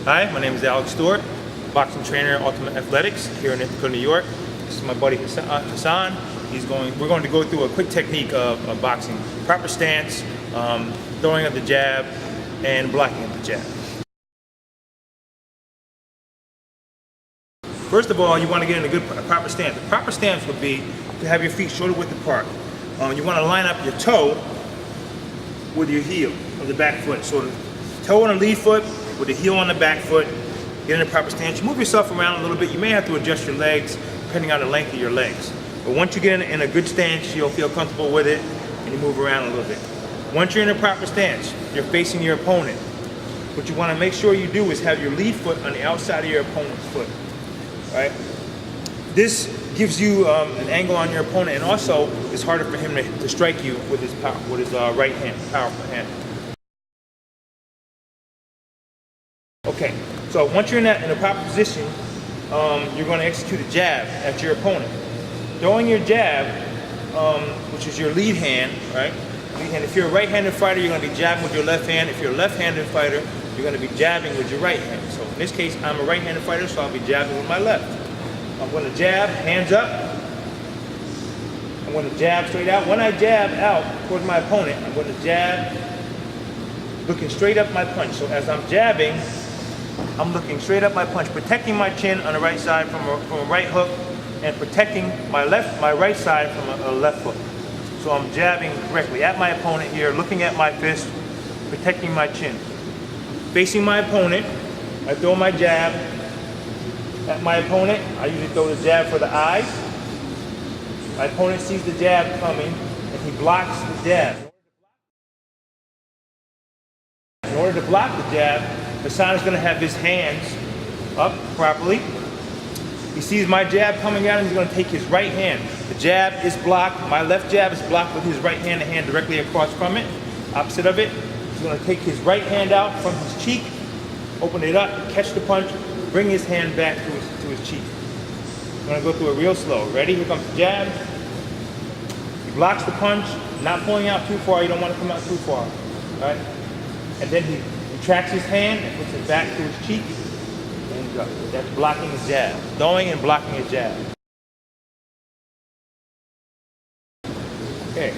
Hi, my name is Alex Stewart, boxing trainer at Ultimate Athletics here in Ithaca, New York. This is my buddy Hassan. We're going to go through a quick technique of boxing. Proper stance, throwing of the jab, and blocking of the jab. First of all, you want to get in a proper stance. The proper stance would be to have your feet shoulder width apart. You want to line up your toe with your heel of the back foot. So the toe on the lead foot with the heel on the back foot. Get in a proper stance. You move yourself around a little bit. You may have to adjust your legs depending on the length of your legs. But once you get in a good stance, you'll feel comfortable with it and you move around a little bit. Once you're in a proper stance, you're facing your opponent. What you want to make sure you do is have your lead foot on the outside of your opponent's foot. Right? This gives you an angle on your opponent, and also it's harder for him to strike you with his right hand, powerful hand. Okay, so once you're in a proper position, you're going to execute a jab at your opponent. Throwing your jab, which is your lead hand, right? Lead hand. If you're a right-handed fighter, you're going to be jabbing with your left hand. If you're a left-handed fighter, you're going to be jabbing with your right hand. So in this case, I'm a right-handed fighter, so I'll be jabbing with my left. I'm going to jab, hands up. I'm going to jab straight out. When I jab out towards my opponent, I'm going to jab, looking straight up my punch. So as I'm jabbing, I'm looking straight up my punch, protecting my chin on the right side from a right hook, and protecting my right side from a left hook. So I'm jabbing directly at my opponent here, looking at my fist, protecting my chin. Facing my opponent, I throw my jab at my opponent. I usually throw the jab for the eyes. My opponent sees the jab coming and he blocks the jab. In order to block the jab, Hassan is going to have his hands up properly. He sees my jab coming at him, he's going to take his right hand. The jab is blocked. My left jab is blocked with his right hand, the hand directly across from it. Opposite of it, he's going to take his right hand out from his cheek, open it up, catch the punch, bring his hand back to his cheek. I'm going to go through it real slow. Ready? Here comes the jab. He blocks the punch, not pulling out too far. You don't want to come out too far. All right? And then he retracts his hand and puts it back to his cheek. And go. That's blocking his jab. Throwing and blocking a jab. Okay.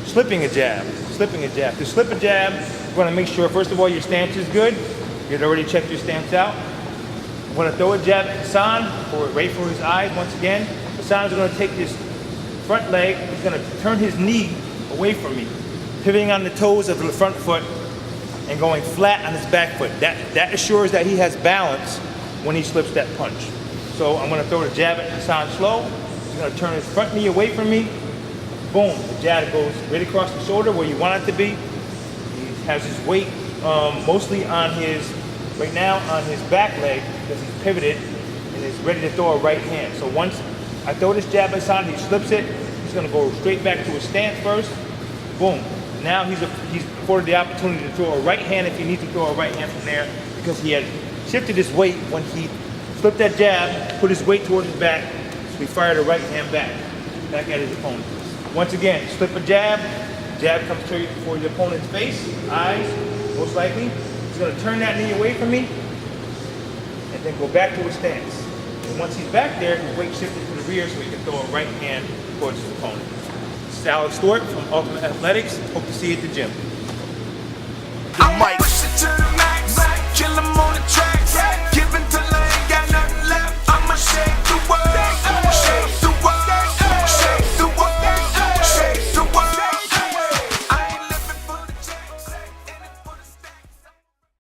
Slipping a jab. Slipping a jab. To slip a jab, you want to make sure, first of all, your stance is good. You'd already checked your stance out. I'm going to throw a jab at Hassan, right for his eyes once again. Hassan's going to take his front leg, he's going to turn his knee away from me, pivoting on the toes of the front foot and going flat on his back foot. That assures that he has balance when he slips that punch. So I'm going to throw the jab at Hassan slow. He's going to turn his front knee away from me. Boom, the jab goes right across the shoulder where you want it to be. He has his weight mostly on right now on his back leg because he's pivoted and is ready to throw a right hand. So once I throw this jab at Hassan, he slips it. He's going to go straight back to his stance first. Boom. Now he's afforded the opportunity to throw a right hand if he needs to throw a right hand from there because he had shifted his weight when he flipped that jab, put his weight towards his back, so he fired a right hand back at his opponent. Once again, slip a jab, jab comes straight for the opponent's face, eyes, most likely. He's going to turn that knee away from me and then go back to his stance. And once he's back there, his weight shifted to the rear so he can throw a right hand towards his opponent. This is Alex Stewart from Ultimate Athletics. Hope to see you at the gym.